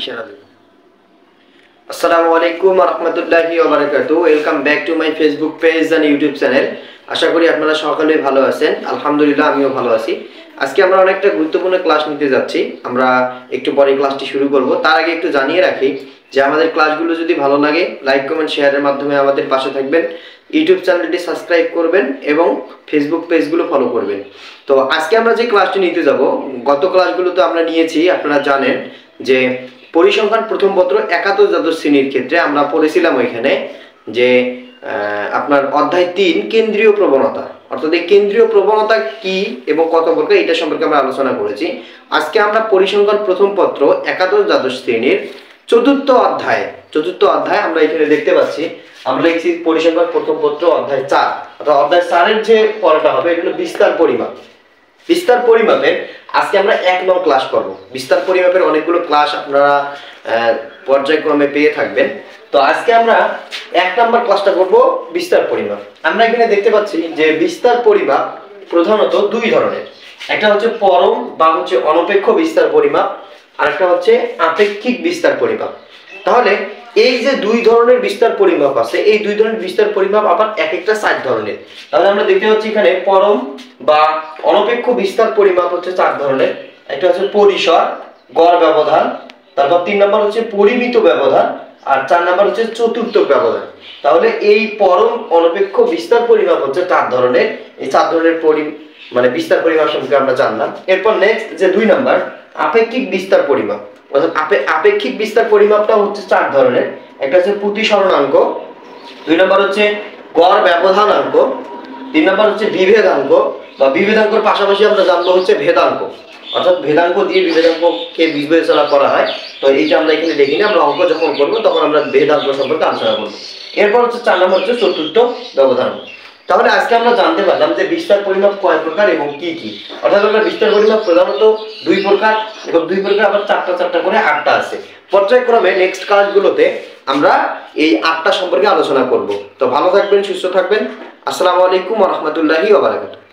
ইশারা দেব। আসসালামু আলাইকুম ওয়া রাহমাতুল্লাহি ওয়া বারাকাতুহু। Welcome back to my Facebook page and YouTube channel. আশা করি আপনারা সকলেই ভালো আছেন। আলহামদুলিল্লাহ আমিও ভালো আছি। আজকে আমরা অনেকটা গুরুত্বপূর্ণ ক্লাস নিতে যাচ্ছি। আমরা একটু পরে ক্লাসটি শুরু করব। তার আগে একটু জানিয়ে রাখি যে আমাদের ক্লাসগুলো যদি ভালো লাগে লাইক কমেন্ট শেয়ারের মাধ্যমে আমাদের পাশে থাকবেন। ইউটিউব চ্যানেলটি সাবস্ক্রাইব করবেন এবং ফেসবুক পেজগুলো ফলো করবেন। তো আজকে আমরা যে ক্লাসটি নিতে যাব, গত ক্লাসগুলোতে আমরা নিয়েছি, আপনারা জানেন যে পরিসংখ্যান প্রথম পত্র একাদশ দ্বাদশ শ্রেণীর ক্ষেত্রে আমরা পড়েছিলাম ওইখানে যে আপনার অধ্যায় 3 কেন্দ্রীয় প্রবণতা, অর্থাৎ এই কেন্দ্রীয় প্রবণতা কি এবং কত প্রকার এটা সম্পর্কে আমরা আলোচনা করেছি। আজকে আমরা পরিসংখ্যান প্রথম পত্র একাদশ দ্বাদশ শ্রেণীর চতুর্থ অধ্যায় আমরা এখানে দেখতে পাচ্ছি। আমরা লিখছি পরিসংখ্যান প্রথম পত্র অধ্যায় 4, অর্থাৎ অধ্যায় 4-এর যে পড়াটা হবে এটা হলো বিস্তার পরিমাপ। বিস্তার পরিমাপের আজকে আমরা 1 নং ক্লাস করব। বিস্তার পরিমাপের অনেকগুলো ক্লাস আপনারা পর্যায়ক্রমে পেয়ে থাকবেন। তো আজকে আমরা 1 নম্বর ক্লাসটা করব বিস্তার পরিমাপ। আমরা এখানে দেখতে পাচ্ছি যে বিস্তার পরিমাপ প্রধানত দুই ধরনের। একটা হচ্ছে পরম বা হচ্ছে অনপেক্ষ বিস্তার পরিমাপ, আর একটা হচ্ছে আপেক্ষিক বিস্তার পরিমাপ। তাহলে এই যে দুই ধরনের বিস্তার পরিমাপ আছে, এই দুই ধরনের বিস্তার পরিমাপ আবার এক একটা 4 ধরনের। তাহলে আমরা দেখতে পাচ্ছি এখানে পরম বা অনপেক্ষ বিস্তার পরিমাপ হচ্ছে 4 ধরনের। একটা হচ্ছে পরিসর, গড় ব্যবধান, তারপর 3 নম্বর হচ্ছে পরিমিত ব্যবধান, আর 4 নম্বর হচ্ছে চতুর্থক ব্যবধান। তাহলে এই পরম অনপেক্ষ বিস্তার পরিমাপ হচ্ছে 4 ধরনের। এই 4 ধরনের বিস্তার পরিমাপ সম্পর্কে আমরা জানলাম। এরপর নেক্সট যে 2 নম্বর আপেক্ষিক বিস্তার পরিমাপ, অর্থাৎ আপেক্ষিক বিস্তার পরিমাপটা হচ্ছে 4 ধরনের। একটা হচ্ছে প্রতিসরণাঙ্ক, 2 নম্বর হচ্ছে গড় ব্যবধানাঙ্ক, 3 নম্বর হচ্ছে বিভেদাঙ্ক বা বিভেদাঙ্কর পাশাপাশি আমরা জানবো হচ্ছে ভেদাঙ্ক, অর্থাৎ ভেদাঙ্ক দিয়ে বিভেদাঙ্ককে বিবেচনা করা হয়। তো এইটা আমরা এখানে দেখিনি, আমরা অঙ্ক যখন করব তখন আমরা ভেদাঙ্ক সম্পর্কে আলোচনা করব। এরপর হচ্ছে 4 নম্বর হচ্ছে চতুর্থ ব্যবধান। তাহলে আজকে আমরা জানতে পারলাম যে বিস্তার পরিমাপ কয় প্রকার এবং কি কি। অর্থাৎ আমরা বিস্তার পরিমাপ প্রধানত 2 প্রকার এবং 2 প্রকার আবার 4টা করে 8টা আছে। পর্যায়ক্রমে নেক্সট ক্লাসগুলোতে আমরা এই 8টা সম্পর্কে আলোচনা করব। তো ভালো থাকবেন, সুস্থ থাকবেন। আসসালামু আলাইকুম ওয়া রাহমাতুল্লাহি ওয়া বারাকাতুহু।